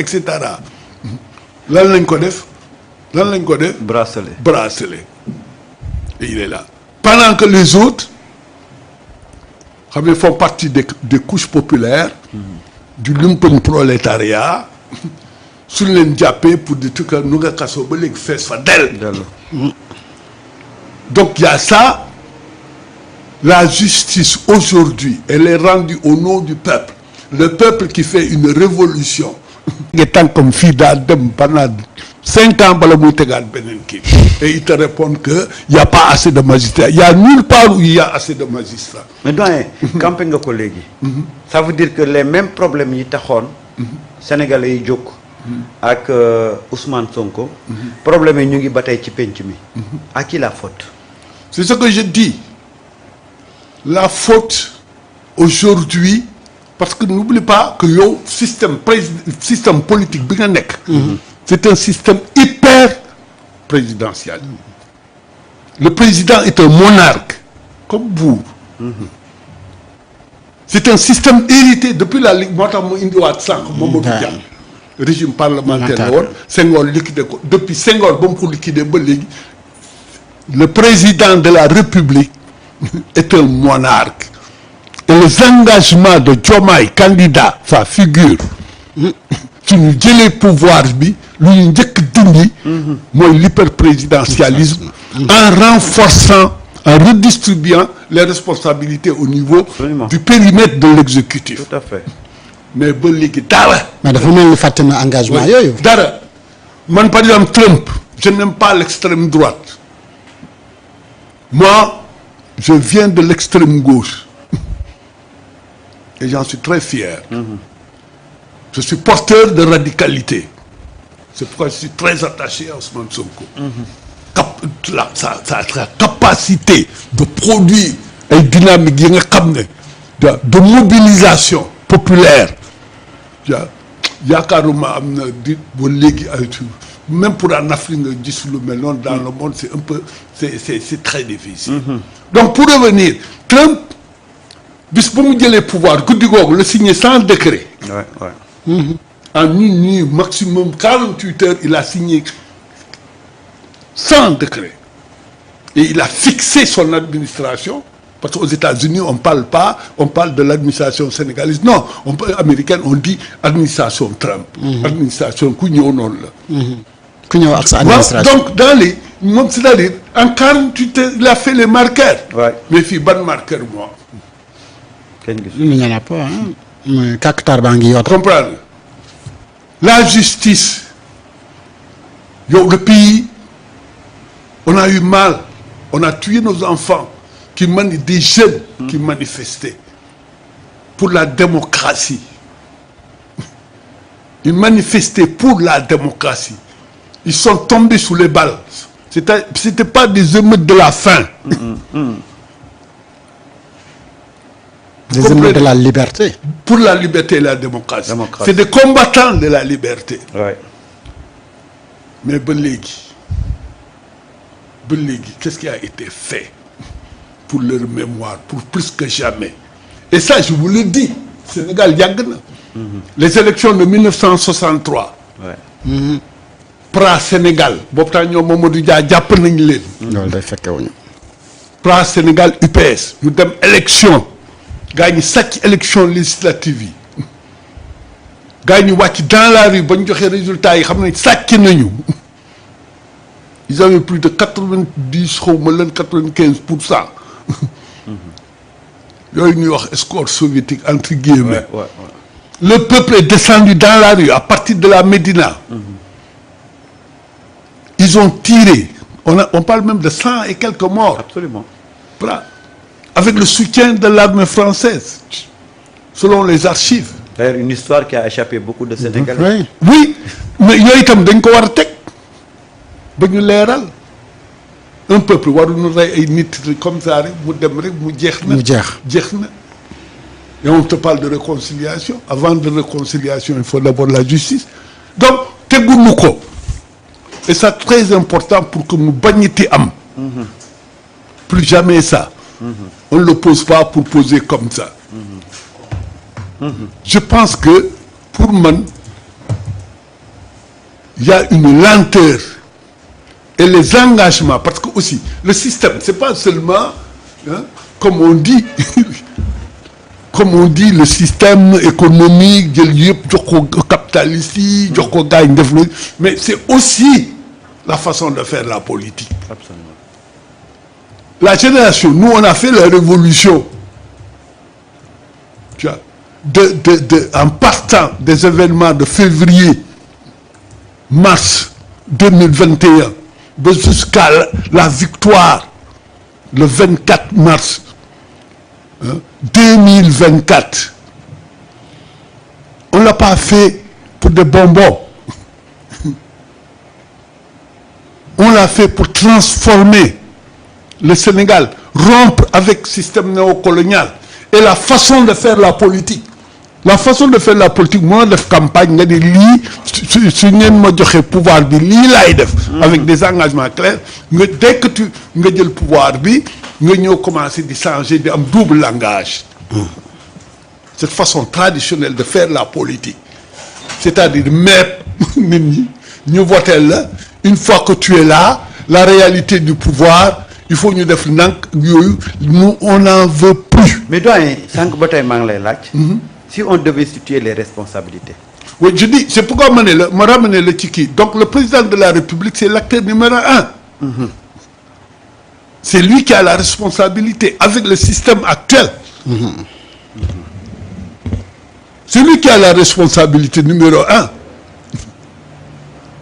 etc. lan lañ ko def bracelet et il est là pendant que les autres xam ne font partie des couches populaires du lumpen prolétariat suñ leen jàppee pour di tukka nu nga kaso ba léegi fees fa del donc il y a ça. La justice aujourd'hui elle est rendue au nom du peuple le peuple qui fait une révolution nga tànkam fii daa dem pendant 5 ans bala muy tegaat beneen kii et ils te répondent que il y a pas assez de magistrats il y a nulle part où il y a assez de magistrats. mais doyen campé nga ko léegi. ça veut dire que les mêmes problèmes yi taxoon. sénégalais yi jóg. ak Ousmane Sonko. problème yi ñu ngi ba tey ci penc mi. à qui la faute. c'est ce que je dis la faute aujourd'hui parce que n'oublie pas que yow système politique bi nga nekk. c'est un système hyper présidentiel. Le président est un monarque comme buur. C'est un système hérité depuis la Ligue moo tax mu indiwaat sànq Mamadou Dia régime parlementaire la woon Senghor liquidé ko depuis Senghor ba mu ko liquidé ba léegi le président de la République est un monarque et les engagements de Diomaye candidat sa figure suñu jëlee pouvoir bi lu ñu njëkk dindi mooy l'hyperprésidentialisme en renforçant en redistribuant les responsabilités au niveau Absolument. du périmètre de l'exécutif. Tout à fait. Mais ba léegi dara. mais dafa mel ni fàtte na engagement yooyu. dara man par exemple Trump je n'aime pas l'extrême droite moi je viens de l'extrême gauche et j'en suis très fier. Je suis porteur de radicalité c'est pourquoi je suis très attaché à Ousmane Sonko. sa capacité de produire ay dynamique yi nga xam ne de mobilisation populaire yaakaaruma am na di ba léegi ay même pour en Afrique nga gis lu mel noonu dans le monde c'est un peu c'est très difficile. Donc pour revenir Trump bis ba mu jëlee pouvoir guddi googu la signé sans décret. En une nuit maximum 48 heures il a signé sans décret et il a fixé son administration parce qu'aux États-Unis on parle de l'administration sénégalaise non américaine on dit administration Trump. Administration ku ñëw noonu la. ku ñëw ak sa administration donc dans les moom c'est-à-dire en 48 heures il a fait les marqueurs. Mais fii ban marqueur moo il n'y en a pas hein. Kakatar baa ngi yor. comprendre la justice yow le pays on a eu mal on a tué nos enfants des jeunes qui manifestaient pour la démocratie ils manifestaient pour la démocratie ils sont tombés sous les balles c'était pas des émeutes de la faim. Des émeutes de la liberté. Pour la liberté et la démocratie. C'est des combattants de la liberté. Mais ba léegi qu'est-ce qui a été fait pour leur mémoire pour plus que jamais et ça je vous le dis Sénégal yàgg na. Les élections de 1963. PRA Sénégal boobu temps ñoom Mamadou Dia jàpp nañ leen. loolu day fekke wuñu. PRA Sénégal UPS ñu dem élection gaa ñi sàcc élection législative yi gaa ñi wàcc dans la rue ba ñu joxe résultats yi xam ne sàcc nañu. Ils avaient plus de 90 xaw ma leen 95%. yooyu ñuy wax score soviétique entre guillemets. Le peuple est descendu dans la rue à partir de la Médina. Ils ont tiré on parle même de 100 et quelques morts. Absolument. Voilà. Avec le soutien de l'armée française selon les archives. D'ailleurs une histoire qui a échappé beaucoup de Sénégalais. Oui mais yooyu itam dañ ko war a teg. ba ñu leeral un peuple waruñu rey ay nit comme ça rek mu dem rek mu jeex na. Et on te parle de réconciliation avant de réconciliation il faut d'abord la justice donc teguñu ko et c'est très important pour que mu bañati am. Plus jamais ça. On ne le pose pas pour poser comme ça. Je pense que pour man il y a une lenteur et les engagements, parce que aussi le système c'est pas seulement comme on dit le système économique jël yëpp jox ko capitaliste yi jox ko gars yi def mais c'est aussi la façon de faire la politique. Absolument. La génération, nous on a fait la révolution, tu vois, en partant des événements de février mars 2021 jusqu'à la victoire le 24 mars 2024. On l'a pas fait pour des bonbons. On l'a fait pour transformer le Sénégal, rompre avec le système néocolonial et la façon de faire la politique. La façon de faire la politique, moi, de campagne, nga di lii su ngeen ma joxe pouvoir bi lii laay def. Avec des engagements clairs. Dès que nga jël pouvoir bi, nga ñëw commencer di changer, di am double langage. Cette façon traditionnelle de faire la politique. C'est-à-dire mettre nit ñi ñu voter la. Une fois que tu es là, la réalité du pouvoir, il faut ñu def nank yooyu, nous on n'en veut plus. Mais doyen, sànq ba tey maa ngi lay laaj. Si on devait situer les responsabilités. Oui, je dis, c'est pourquoi me ramener le tiki. Donc le président de la République, c'est l'acteur numéro 1. C'est lui qui a la responsabilité avec le système actuel. C'est lui qui a la responsabilité numéro 1.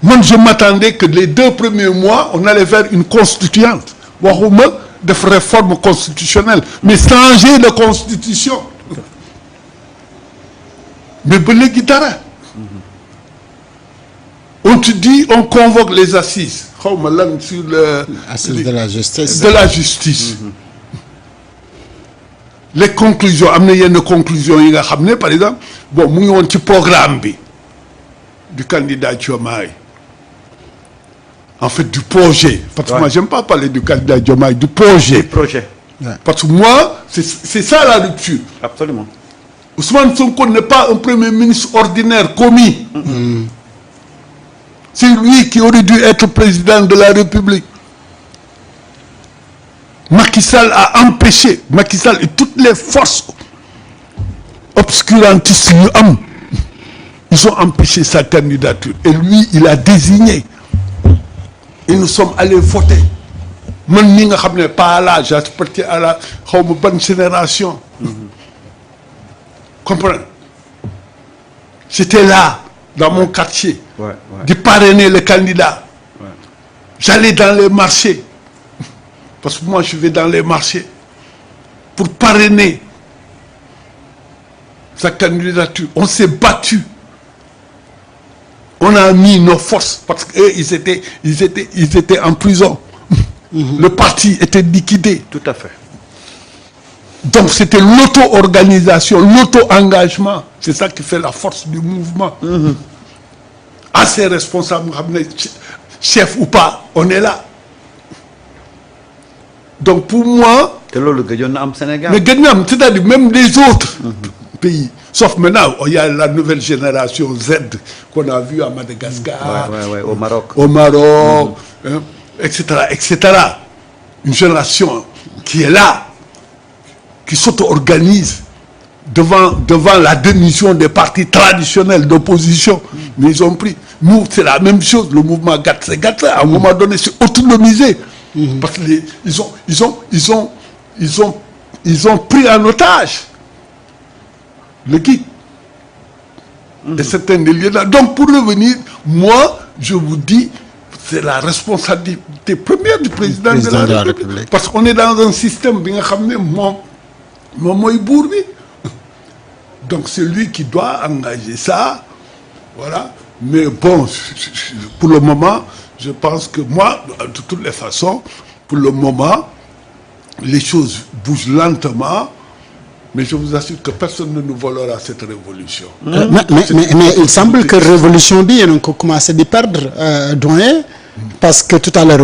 Moi, je m'attendais que les 2 premiers mois, on allait faire une constituante. De réforme constitutionnelle, mais changer de constitution. Mais on te dit, on convoque les assises. Sur assises de la justice. De la justice. Les conclusions, il y a une conclusion, par exemple, bon, nous avons un programme du candidat Diomaye. En fait, du projet. Parce que moi, j'aime pas parler du candidat Diomaye, du projet. Ouais. Parce que moi, c'est ça la rupture. Absolument. Ousmane Sonko n'est pas un premier ministre ordinaire commis. C'est lui qui aurait dû être président de la République. Macky Sall a empêché, Macky Sall et toutes les forces obscurantistes, ils ont empêché sa candidature. Et lui, il a désigné. Et nous sommes allés voter. Moi, je ne sais pas à l'âge, j'appartiens à la bonne génération. Comprenez? J'étais là, dans mon quartier, de parrainer le candidat. J'allais dans les marchés. Parce que moi, je vais dans les marchés pour parrainer sa candidature. On s'est battu. On a mis nos forces parce qu'eux, ils étaient en prison. Le parti était liquidé. Tout à fait. Donc c'était l'auto-organisation, l'auto-engagement. C'est ça qui fait la force du mouvement. À ces responsables, chef ou pas, on est là. Donc pour moi... C'est-à-dire même les autres pays. Sauf maintenant, il y a la nouvelle génération Z qu'on a vue à Madagascar, au Maroc. Au Maroc, etc., etc. Une génération qui est là, qui s'auto-organise devant la démission des partis traditionnels d'opposition. Mais ils ont pris. Nous, c'est la même chose. Le mouvement Gatse, à un moment donné, c'est autonomisé. Parce qu'ils ont pris en otage le guide de certains lieux là. Donc pour revenir, moi je vous dis, c'est la responsabilité première du président de la République. Parce qu'on est dans un système, donc c'est lui qui doit engager ça. Voilà. Mais bon, pour le moment, je pense que moi, de toutes les façons, pour le moment, les choses bougent lentement. Mais je vous assure que personne ne nous volera cette révolution. Mais il semble que la révolution, on a commencé à perdre, doyen, parce que tout à l'heure,